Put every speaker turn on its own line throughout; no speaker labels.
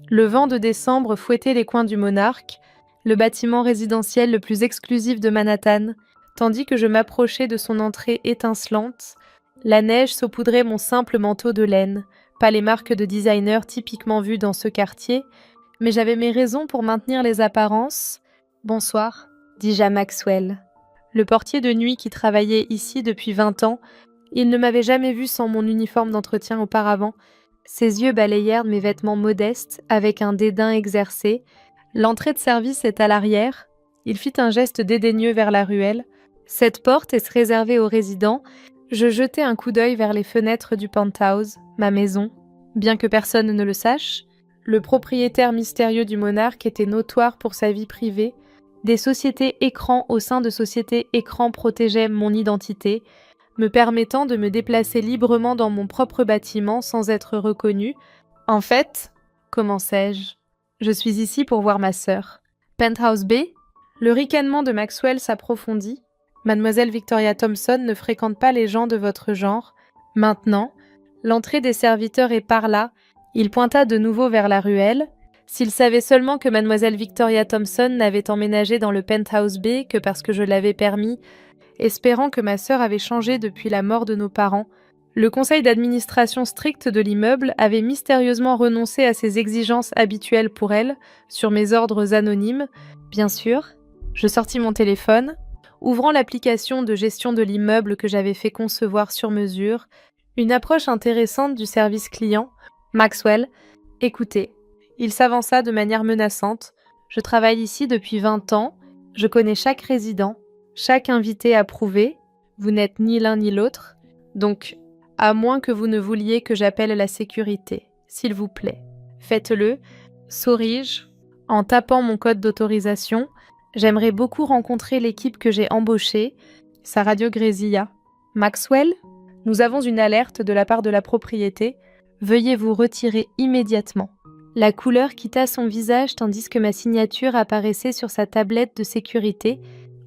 Le vent de décembre fouettait les coins du Monarch, le bâtiment résidentiel le plus exclusif de Manhattan, tandis que je m'approchais de son entrée étincelante. La neige saupoudrait mon simple manteau de laine, pas les marques de designer typiquement vues dans ce quartier, mais j'avais mes raisons pour maintenir les apparences. « Bonsoir », dis-je à Maxwell. Le portier de nuit qui travaillait ici depuis 20 ans, il ne m'avait jamais vu sans mon uniforme d'entretien auparavant. Ses yeux balayèrent mes vêtements modestes avec un dédain exercé. « L'entrée de service est à l'arrière. » Il fit un geste dédaigneux vers la ruelle. « Cette porte est réservée aux résidents. » Je jetai un coup d'œil vers les fenêtres du penthouse, ma maison. Bien que personne ne le sache, le propriétaire mystérieux du Monarque était notoire pour sa vie privée. Des sociétés écrans au sein de sociétés écrans protégeaient mon identité, me permettant de me déplacer librement dans mon propre bâtiment sans être reconnue. « En fait, commençai-je, je suis ici pour voir ma sœur. » « Penthouse B ?» Le ricanement de Maxwell s'approfondit. « Mademoiselle Victoria Thompson ne fréquente pas les gens de votre genre. Maintenant, l'entrée des serviteurs est par là. » Il pointa de nouveau vers la ruelle. S'il savait seulement que Mademoiselle Victoria Thompson n'avait emménagé dans le Penthouse B que parce que je l'avais permis, espérant que ma sœur avait changé depuis la mort de nos parents. Le conseil d'administration strict de l'immeuble avait mystérieusement renoncé à ses exigences habituelles pour elle, sur mes ordres anonymes, bien sûr. Je sortis mon téléphone, ouvrant l'application de gestion de l'immeuble que j'avais fait concevoir sur mesure, une approche intéressante du service client. « Maxwell, écoutez. » Il s'avança de manière menaçante. « Je travaille ici depuis 20 ans. Je connais chaque résident, chaque invité approuvé. Vous n'êtes ni l'un ni l'autre. Donc, à moins que vous ne vouliez que j'appelle la sécurité, s'il vous plaît, faites-le. » Souris-je, en tapant mon code d'autorisation. J'aimerais beaucoup rencontrer l'équipe que j'ai embauchée. Sa radio grésilla. « Maxwell, nous avons une alerte de la part de la propriété. Veuillez vous retirer immédiatement. » La couleur quitta son visage tandis que ma signature apparaissait sur sa tablette de sécurité,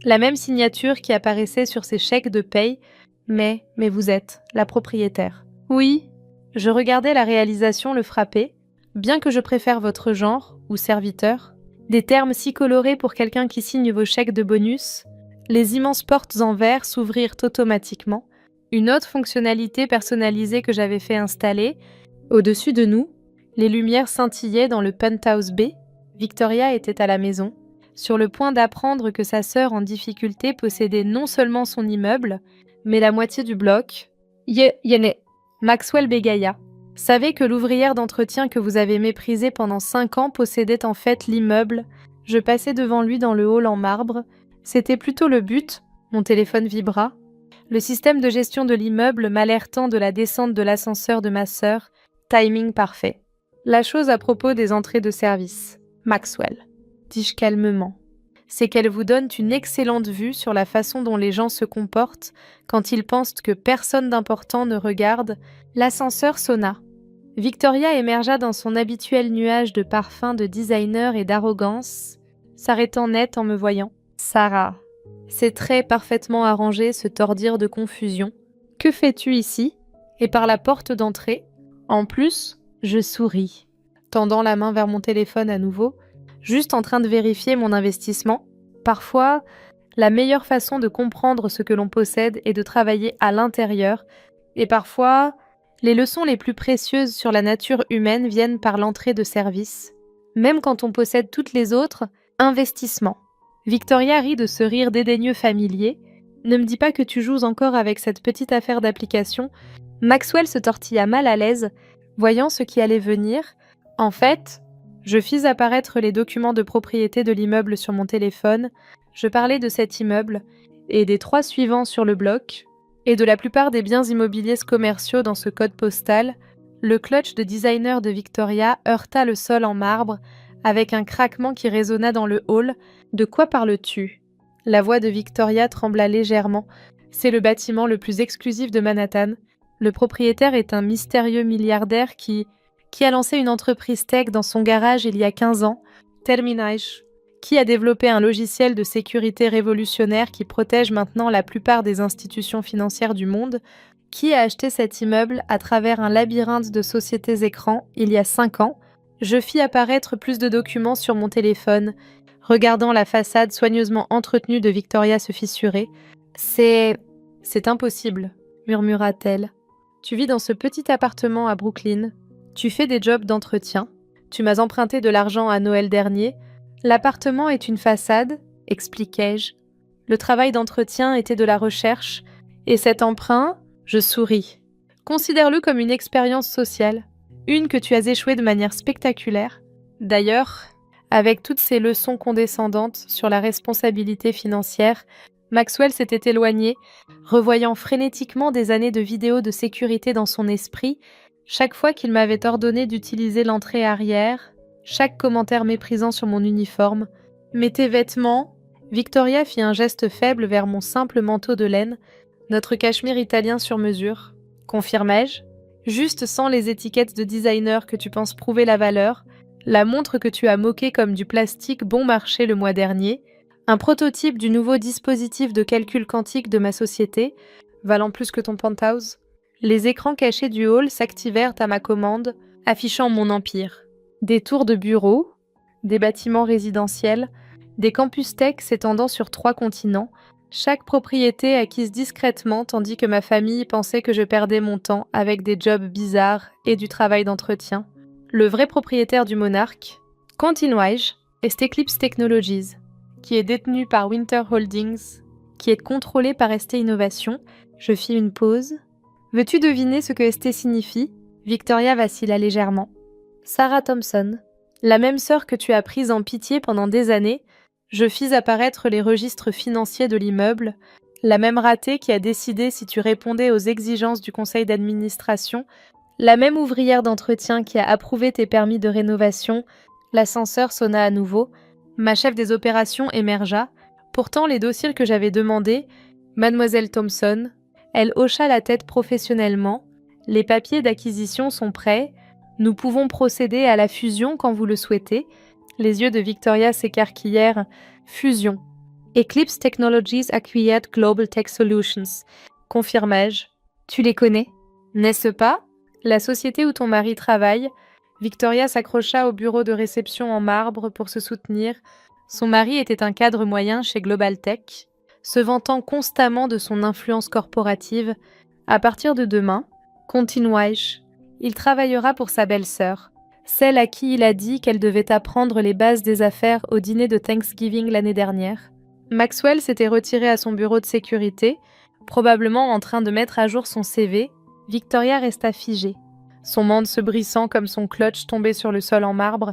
la même signature qui apparaissait sur ses chèques de paye. Mais vous êtes la propriétaire. Oui. Je regardais la réalisation le frapper. Bien que je préfère votre genre, ou serviteur, des termes si colorés pour quelqu'un qui signe vos chèques de bonus, les immenses portes en verre s'ouvrirent automatiquement. Une autre fonctionnalité personnalisée que j'avais fait installer. Au-dessus de nous, les lumières scintillaient dans le Penthouse B. Victoria était à la maison, sur le point d'apprendre que sa sœur en difficulté possédait non seulement son immeuble, mais la moitié du bloc. Yéné. Maxwell bégaya. Savez que l'ouvrière d'entretien que vous avez méprisée pendant 5 ans possédait en fait l'immeuble. Je passai devant lui dans le hall en marbre. C'était plutôt le but. Mon téléphone vibra. Le système de gestion de l'immeuble m'alertant de la descente de l'ascenseur de ma sœur. Timing parfait. La chose à propos des entrées de service. Maxwell, dis-je calmement, c'est qu'elles vous donnent une excellente vue sur la façon dont les gens se comportent quand ils pensent que personne d'important ne regarde. L'ascenseur sonna. Victoria émergea dans son habituel nuage de parfum de designer et d'arrogance, s'arrêtant net en me voyant. « Sarah !» Ses traits parfaitement arrangés se tordirent de confusion. « Que fais-tu ici ?» Et par la porte d'entrée. En plus, je souris, tendant la main vers mon téléphone à nouveau, juste en train de vérifier mon investissement. Parfois, la meilleure façon de comprendre ce que l'on possède est de travailler à l'intérieur, et parfois, les leçons les plus précieuses sur la nature humaine viennent par l'entrée de service. Même quand on possède toutes les autres, investissement. Victoria rit de ce rire dédaigneux familier. Ne me dis pas que tu joues encore avec cette petite affaire d'application. Maxwell se tortilla mal à l'aise, voyant ce qui allait venir. En fait, je fis apparaître les documents de propriété de l'immeuble sur mon téléphone. Je parlais de cet immeuble, et des 3 suivants sur le bloc, et de la plupart des biens immobiliers commerciaux dans ce code postal. Le clutch de designer de Victoria heurta le sol en marbre, avec un craquement qui résonna dans le hall. « De quoi parles-tu » La voix de Victoria trembla légèrement. « C'est le bâtiment le plus exclusif de Manhattan. Le propriétaire est un mystérieux milliardaire qui a lancé une entreprise tech dans son garage il y a 15 ans, Terminage, qui a développé un logiciel de sécurité révolutionnaire qui protège maintenant la plupart des institutions financières du monde, qui a acheté cet immeuble à travers un labyrinthe de sociétés écrans il y a 5 ans. Je fis apparaître plus de documents sur mon téléphone, regardant la façade soigneusement entretenue de Victoria se fissurer. C'est impossible, murmura-t-elle. Tu vis dans ce petit appartement à Brooklyn. Tu fais des jobs d'entretien. Tu m'as emprunté de l'argent à Noël dernier. L'appartement est une façade, expliquai-je. Le travail d'entretien était de la recherche, et cet emprunt, je souris. Considère-le comme une expérience sociale, une que tu as échouée de manière spectaculaire. D'ailleurs, avec toutes ces leçons condescendantes sur la responsabilité financière, Maxwell s'était éloigné, revoyant frénétiquement des années de vidéos de sécurité dans son esprit, chaque fois qu'il m'avait ordonné d'utiliser l'entrée arrière, chaque commentaire méprisant sur mon uniforme. Mais tes vêtements... Victoria fit un geste faible vers mon simple manteau de laine, notre cachemire italien sur mesure. Confirmai-je, juste sans les étiquettes de designer que tu penses prouver la valeur, la montre que tu as moquée comme du plastique bon marché le mois dernier, un prototype du nouveau dispositif de calcul quantique de ma société, valant plus que ton penthouse. Les écrans cachés du hall s'activèrent à ma commande, affichant mon empire. Des tours de bureaux, des bâtiments résidentiels, des campus tech s'étendant sur 3 continents, chaque propriété acquise discrètement tandis que ma famille pensait que je perdais mon temps avec des jobs bizarres et du travail d'entretien. Le vrai propriétaire du Monarch, continuai-je, est Eclipse Technologies, qui est détenu par Winter Holdings, qui est contrôlé par ST Innovation. Je fis une pause. Veux-tu deviner ce que ST signifie ? Victoria vacilla légèrement. Sarah Thompson, la même sœur que tu as prise en pitié pendant des années, je fis apparaître les registres financiers de l'immeuble, la même ratée qui a décidé si tu répondais aux exigences du conseil d'administration, la même ouvrière d'entretien qui a approuvé tes permis de rénovation. L'ascenseur sonna à nouveau. Ma chef des opérations émergea. Pourtant, les dossiers que j'avais demandés, Mademoiselle Thompson, elle hocha la tête professionnellement. Les papiers d'acquisition sont prêts. Nous pouvons procéder à la fusion quand vous le souhaitez. Les yeux de Victoria s'écarquillèrent. Fusion. Eclipse Technologies Acquired Global Tech Solutions. Confirmai-je. Tu les connais, n'est-ce pas ? La société où ton mari travaille. Victoria s'accrocha au bureau de réception en marbre pour se soutenir. Son mari était un cadre moyen chez Global Tech, se vantant constamment de son influence corporative. À partir de demain, continuai-je, il travaillera pour sa belle-sœur, celle à qui il a dit qu'elle devait apprendre les bases des affaires au dîner de Thanksgiving l'année dernière. Maxwell s'était retiré à son bureau de sécurité, probablement en train de mettre à jour son CV. Victoria resta figée, son menton se brissant comme son clutch tombé sur le sol en marbre.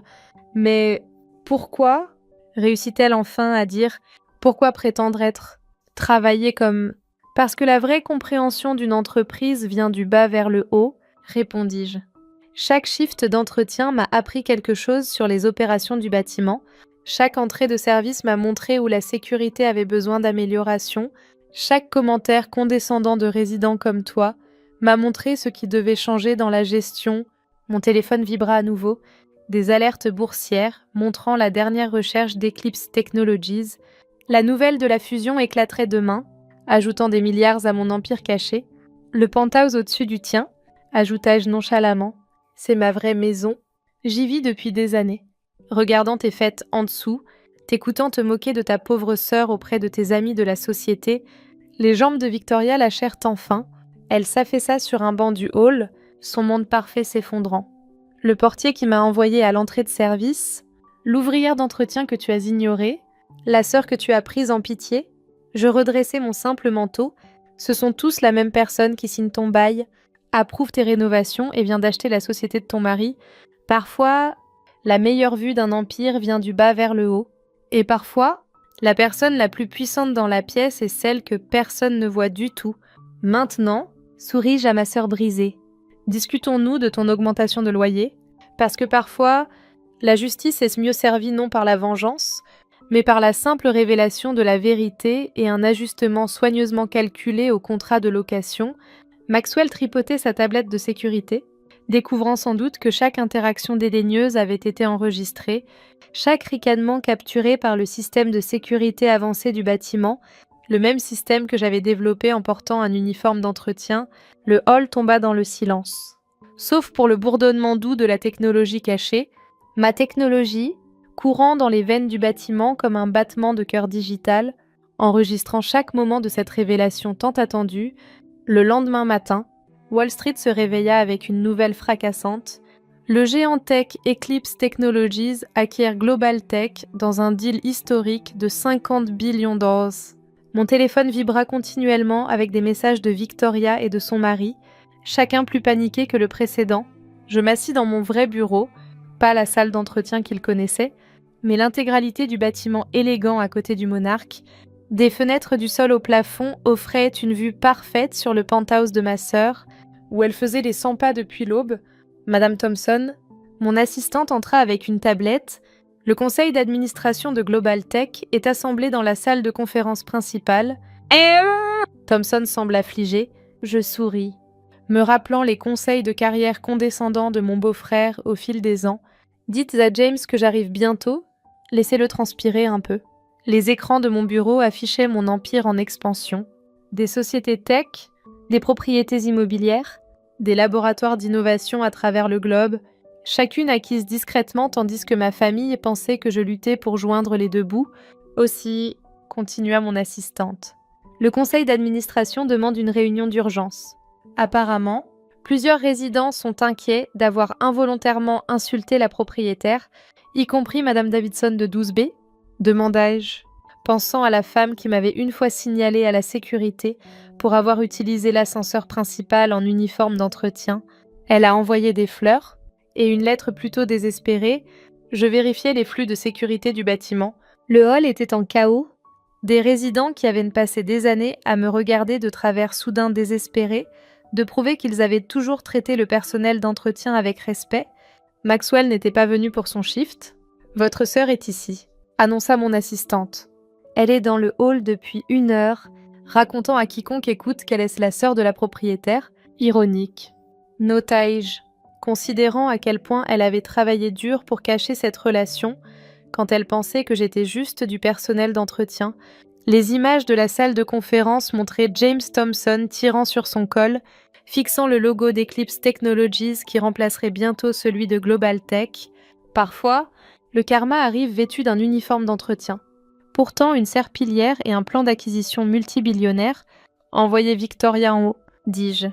Mais pourquoi, réussit-elle enfin à dire, pourquoi prétendre être travailler comme... Parce que la vraie compréhension d'une entreprise vient du bas vers le haut, répondis-je. Chaque shift d'entretien m'a appris quelque chose sur les opérations du bâtiment. Chaque entrée de service m'a montré où la sécurité avait besoin d'amélioration. Chaque commentaire condescendant de résidents comme toi m'a montré ce qui devait changer dans la gestion. Mon téléphone vibra à nouveau. Des alertes boursières montrant la dernière recherche d'Eclipse Technologies. La nouvelle de la fusion éclaterait demain, ajoutant des milliards à mon empire caché. Le penthouse au-dessus du tien, ajoutai-je nonchalamment. C'est ma vraie maison. J'y vis depuis des années. Regardant tes fêtes en dessous, t'écoutant te moquer de ta pauvre sœur auprès de tes amis de la société, les jambes de Victoria lâchèrent enfin. Elle s'affaissa sur un banc du hall, son monde parfait s'effondrant. Le portier qui m'a envoyé à l'entrée de service, l'ouvrière d'entretien que tu as ignorée, la sœur que tu as prise en pitié, je redressai mon simple manteau. Ce sont tous la même personne qui signe ton bail, approuve tes rénovations et vient d'acheter la société de ton mari. Parfois, la meilleure vue d'un empire vient du bas vers le haut. Et parfois, la personne la plus puissante dans la pièce est celle que personne ne voit du tout. Maintenant, souris-je à ma sœur brisée. Discutons-nous de ton augmentation de loyer, parce que parfois, la justice est mieux servie non par la vengeance, mais par la simple révélation de la vérité et un ajustement soigneusement calculé au contrat de location. Maxwell tripotait sa tablette de sécurité, découvrant sans doute que chaque interaction dédaigneuse avait été enregistrée, chaque ricanement capturé par le système de sécurité avancé du bâtiment, le même système que j'avais développé en portant un uniforme d'entretien. Le hall tomba dans le silence. Sauf pour le bourdonnement doux de la technologie cachée, Ma technologie, courant dans les veines du bâtiment comme un battement de cœur digital, enregistrant chaque moment de cette révélation tant attendue, le lendemain matin, Wall Street se réveilla avec une nouvelle fracassante. Le géant tech Eclipse Technologies acquiert Global Tech dans un deal historique de 50 billions $. Mon téléphone vibra continuellement avec des messages de Victoria et de son mari, chacun plus paniqué que le précédent. Je m'assis dans mon vrai bureau, pas la salle d'entretien qu'il connaissait, mais l'intégralité du bâtiment élégant à côté du Monarque. Des fenêtres du sol au plafond offraient une vue parfaite sur le penthouse de ma sœur, où elle faisait les 100 pas depuis l'aube. Madame Thompson, mon assistante, entra avec une tablette. Le conseil d'administration de Global Tech est assemblé dans la salle de conférence principale. Thompson semble affligée. Je souris, me rappelant les conseils de carrière condescendants de mon beau-frère au fil des ans. Dites à James que j'arrive bientôt. Laissez-le transpirer un peu. Les écrans de mon bureau affichaient mon empire en expansion. Des sociétés tech, des propriétés immobilières, des laboratoires d'innovation à travers le globe, chacune acquise discrètement tandis que ma famille pensait que je luttais pour joindre les deux bouts. Aussi, continua mon assistante. Le conseil d'administration demande une réunion d'urgence. Apparemment, plusieurs résidents sont inquiets d'avoir involontairement insulté la propriétaire, y compris Madame Davidson de 12B, demandai-je, pensant à la femme qui m'avait une fois signalé à la sécurité pour avoir utilisé l'ascenseur principal en uniforme d'entretien. Elle a envoyé des fleurs et une lettre plutôt désespérée. Je vérifiais les flux de sécurité du bâtiment. Le hall était en chaos. Des résidents qui avaient passé des années à me regarder de travers soudain désespérés, de prouver qu'ils avaient toujours traité le personnel d'entretien avec respect. Maxwell n'était pas venu pour son shift. « Votre sœur est ici », annonça mon assistante. Elle est dans le hall depuis 1 heure, racontant à quiconque écoute qu'elle est la sœur de la propriétaire. Ironique. Notai-je, considérant à quel point elle avait travaillé dur pour cacher cette relation, quand elle pensait que j'étais juste du personnel d'entretien. Les images de la salle de conférence montraient James Thompson tirant sur son col, fixant le logo d'Eclipse Technologies qui remplacerait bientôt celui de Global Tech. Parfois, le karma arrive vêtu d'un uniforme d'entretien. Pourtant, une serpillière et un plan d'acquisition multibillionnaire envoyaient Victoria en haut, dis-je,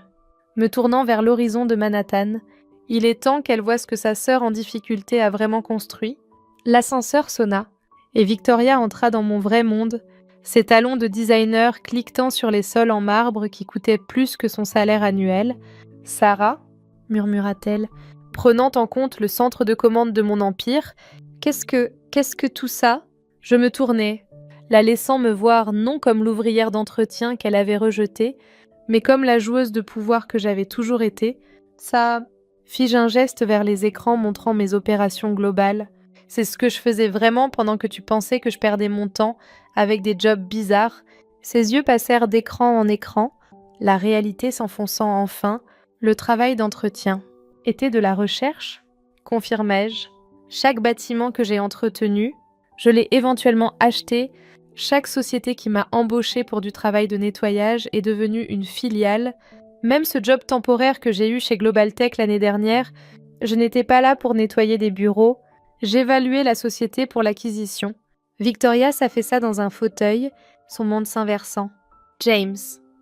me tournant vers l'horizon de Manhattan. Il est temps qu'elle voie ce que sa sœur en difficulté a vraiment construit. L'ascenseur sonna, et Victoria entra dans mon vrai monde, ses talons de designer cliquetant sur les sols en marbre qui coûtaient plus que son salaire annuel. « Sarah » murmura-t-elle, prenant en compte le centre de commande de mon empire. « Qu'est-ce que tout ça ?» Je me tournai, la laissant me voir non comme l'ouvrière d'entretien qu'elle avait rejetée, mais comme la joueuse de pouvoir que j'avais toujours été. Ça, fis-je un geste vers les écrans montrant mes opérations globales. C'est ce que je faisais vraiment pendant que tu pensais que je perdais mon temps avec des jobs bizarres. Ses yeux passèrent d'écran en écran, la réalité s'enfonçant enfin. Le travail d'entretien était de la recherche, confirmai-je. Chaque bâtiment que j'ai entretenu, je l'ai éventuellement acheté. Chaque société qui m'a embauché pour du travail de nettoyage est devenue une filiale. Même ce job temporaire que j'ai eu chez Global Tech l'année dernière, je n'étais pas là pour nettoyer des bureaux. J'évaluais la société pour l'acquisition. Victoria s'affaissa dans un fauteuil, son monde s'inversant. James,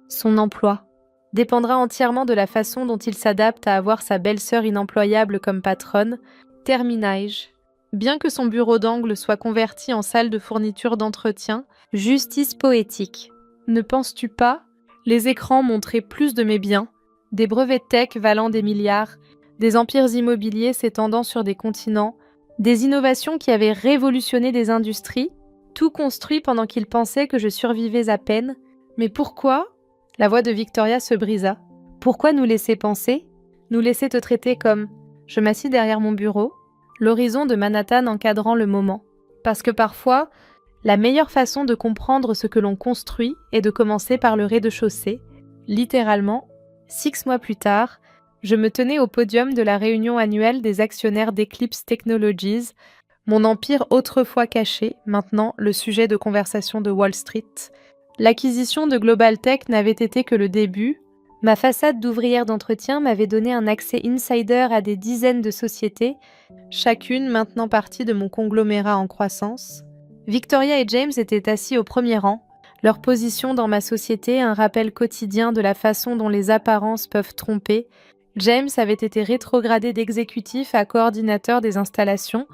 son emploi, dépendra entièrement de la façon dont il s'adapte à avoir sa belle-sœur inemployable comme patronne. Terminai-je. Bien que son bureau d'angle soit converti en salle de fourniture d'entretien, justice poétique. Ne penses-tu pas? Les écrans montraient plus de mes biens, des brevets tech valant des milliards, des empires immobiliers s'étendant sur des continents, des innovations qui avaient révolutionné des industries, tout construit pendant qu'il pensait que je survivais à peine. Mais pourquoi? La voix de Victoria se brisa. Pourquoi nous laisser penser? Nous laisser te traiter comme... Je m'assis derrière mon bureau, l'horizon de Manhattan encadrant le moment. Parce que parfois, la meilleure façon de comprendre ce que l'on construit est de commencer par le rez-de-chaussée. Littéralement, 6 mois plus tard, je me tenais au podium de la réunion annuelle des actionnaires d'Eclipse Technologies, mon empire autrefois caché, maintenant le sujet de conversation de Wall Street. L'acquisition de Global Tech n'avait été que le début. Ma façade d'ouvrière d'entretien m'avait donné un accès insider à des dizaines de sociétés, chacune maintenant partie de mon conglomérat en croissance. Victoria et James étaient assis au premier rang, leur position dans ma société un rappel quotidien de la façon dont les apparences peuvent tromper. James avait été rétrogradé d'exécutif à coordinateur des installations,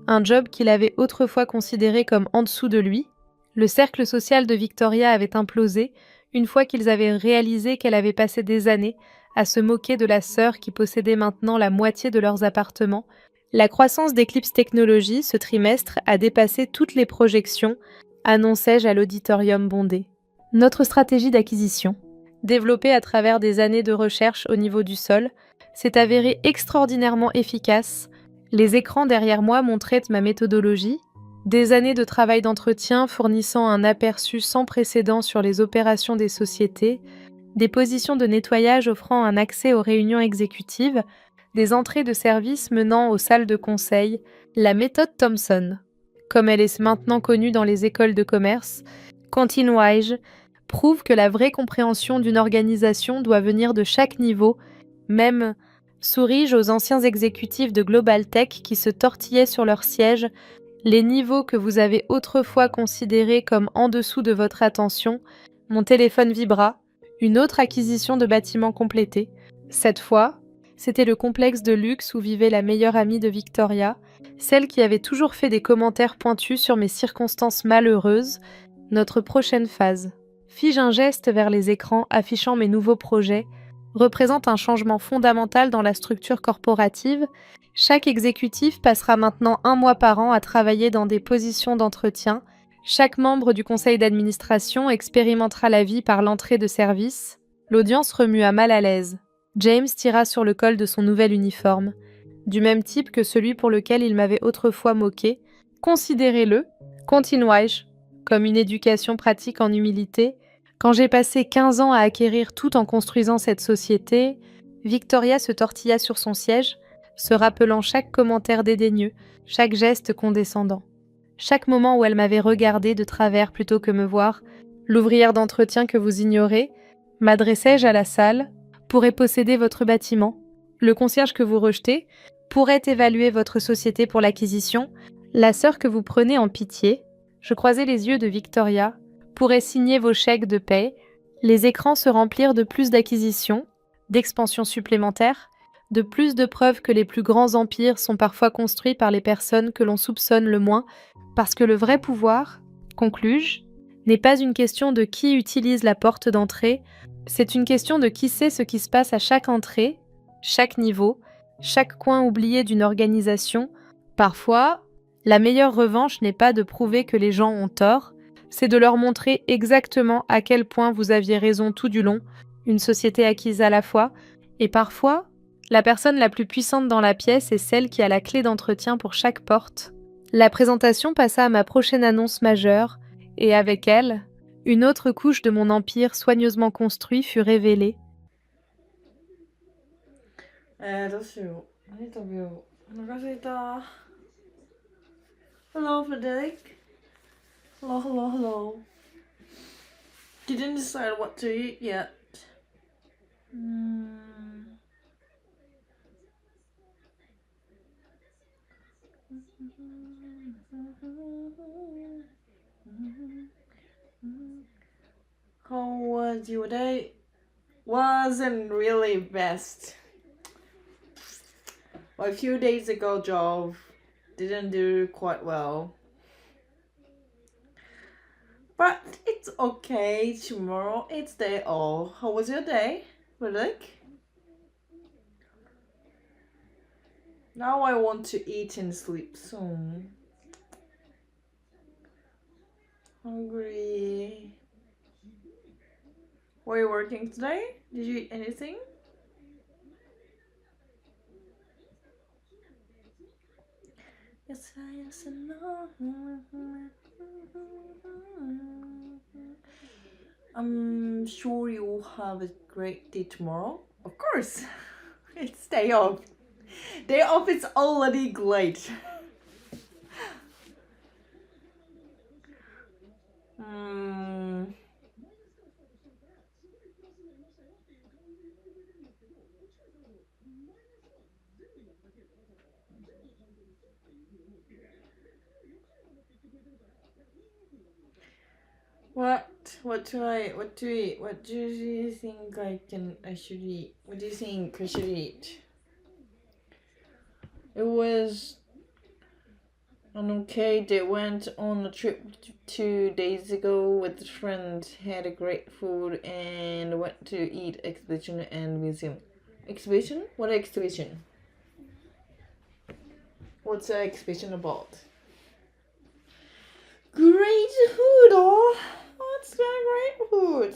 un job qu'il avait autrefois considéré comme en dessous de lui. Le cercle social de Victoria avait implosé, une fois qu'ils avaient réalisé qu'elle avait passé des années à se moquer de la sœur qui possédait maintenant la moitié de leurs appartements. La croissance d'Eclipse Technologies ce trimestre a dépassé toutes les projections, annonçai-je à l'auditorium bondé. Notre stratégie d'acquisition, développée à travers des années de recherche au niveau du sol, s'est avérée extraordinairement efficace. Les écrans derrière moi montraient ma méthodologie, des années de travail d'entretien fournissant un aperçu sans précédent sur les opérations des sociétés, des positions de nettoyage offrant un accès aux réunions exécutives, des entrées de service menant aux salles de conseil, la méthode Thomson, comme elle est maintenant connue dans les écoles de commerce, continuai-je, prouve que la vraie compréhension d'une organisation doit venir de chaque niveau, même souris-je aux anciens exécutifs de Global Tech qui se tortillaient sur leur siège. Les niveaux que vous avez autrefois considérés comme en dessous de votre attention, mon téléphone vibra, une autre acquisition de bâtiment complétée. Cette fois, c'était le complexe de luxe où vivait la meilleure amie de Victoria, celle qui avait toujours fait des commentaires pointus sur mes circonstances malheureuses. Notre prochaine phase. Fis-je un geste vers les écrans affichant mes nouveaux projets, représente un changement fondamental dans la structure corporative. Chaque exécutif passera maintenant 1 mois par an à travailler dans des positions d'entretien. Chaque membre du conseil d'administration expérimentera la vie par l'entrée de service. L'audience remua mal à l'aise. James tira sur le col de son nouvel uniforme, du même type que celui pour lequel il m'avait autrefois moqué. Considérez-le, continuai-je, comme une éducation pratique en humilité. Quand j'ai passé 15 ans à acquérir tout en construisant cette société, Victoria se tortilla sur son siège, se rappelant chaque commentaire dédaigneux, chaque geste condescendant. Chaque moment où elle m'avait regardé de travers plutôt que me voir, l'ouvrière d'entretien que vous ignorez, m'adressai-je à la salle, pourrait posséder votre bâtiment. Le concierge que vous rejetez pourrait évaluer votre société pour l'acquisition. La sœur que vous prenez en pitié, je croisai les yeux de Victoria, pourrait signer vos chèques de paie. Les écrans se remplirent de plus d'acquisitions, d'expansions supplémentaires, de plus de preuves que les plus grands empires sont parfois construits par les personnes que l'on soupçonne le moins, parce que le vrai pouvoir, conclus-je, n'est pas une question de qui utilise la porte d'entrée, c'est une question de qui sait ce qui se passe à chaque entrée, chaque niveau, chaque coin oublié d'une organisation. Parfois, la meilleure revanche n'est pas de prouver que les gens ont tort, c'est de leur montrer exactement à quel point vous aviez raison tout du long, une société acquise à la fois, et parfois, la personne la plus puissante dans la pièce est celle qui a la clé d'entretien pour chaque porte. La présentation passa à ma prochaine annonce majeure, et avec elle, une autre couche de mon empire soigneusement construit fut révélée.
どうしよう。何食べよう。お腹すいた。Hello, Frederick. Hello, hello, hello. Didn't decide what to eat yet. How was your day? Wasn't really best. Well, a few days ago, job didn't do quite well. But it's okay. Tomorrow it's day off. How was your day, Frederick? Now I want to eat and sleep soon. Hungry. Were you working today? Did you eat anything? Yes, yes, no. I'm sure you'll have a great day tomorrow. Of course. It's day off. Day off is already great. What do you eat? What do you think I should eat? What do you think I should eat? It was okay. They went on a trip 2 days ago with friends, had a great food, and went to eat exhibition and museum. Exhibition? What exhibition? What's the exhibition about? Great food, oh! What's great food?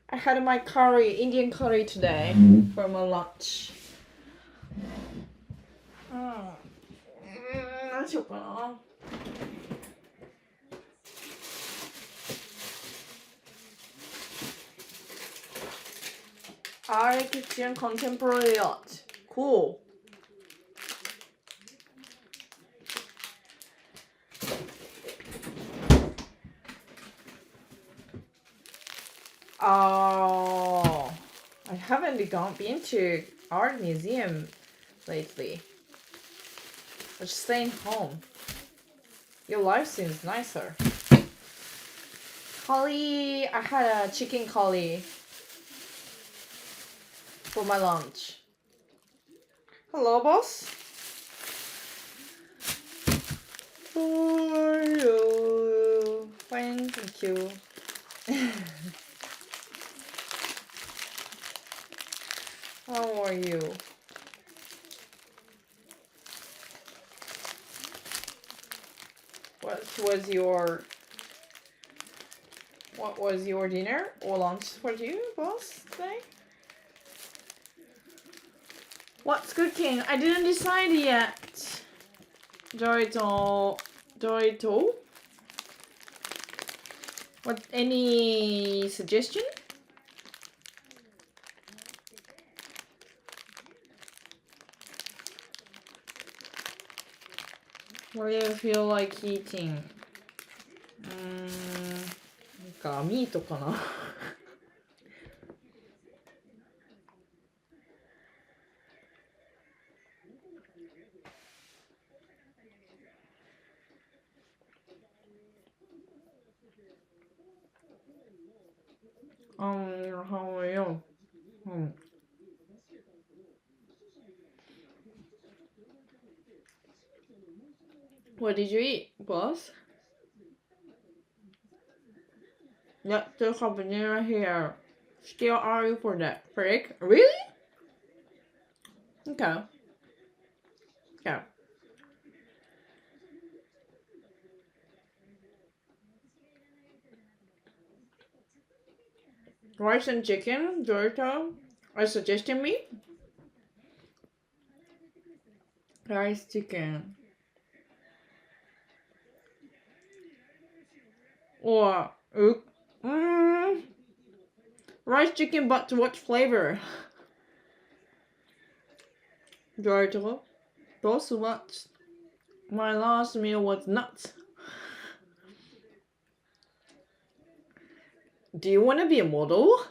I had my curry, Indian curry today for my lunch. 何しようかな。Art Kitchen Contemporary Art. Cool. Oh, I haven't been to art museum lately. I'm just staying home. Your life seems nicer. Curry, I had a chicken curry for my lunch. Hello, boss. For you. Fine, thank you. How are you? What was your dinner or lunch for you, boss, today? What's cooking? I didn't decide yet. Dorito. What? Any suggestion? What do you feel like eating? なんかミートかな。How are you? What did you eat, boss? Yeah, still have vanilla here. Still are you for that freak? Really? Okay. Yeah. Rice and chicken, Dorito, are suggesting me? Rice chicken. Or rice chicken, but what flavor? Dorito, those what? My last meal was nuts. Do you want to be a model?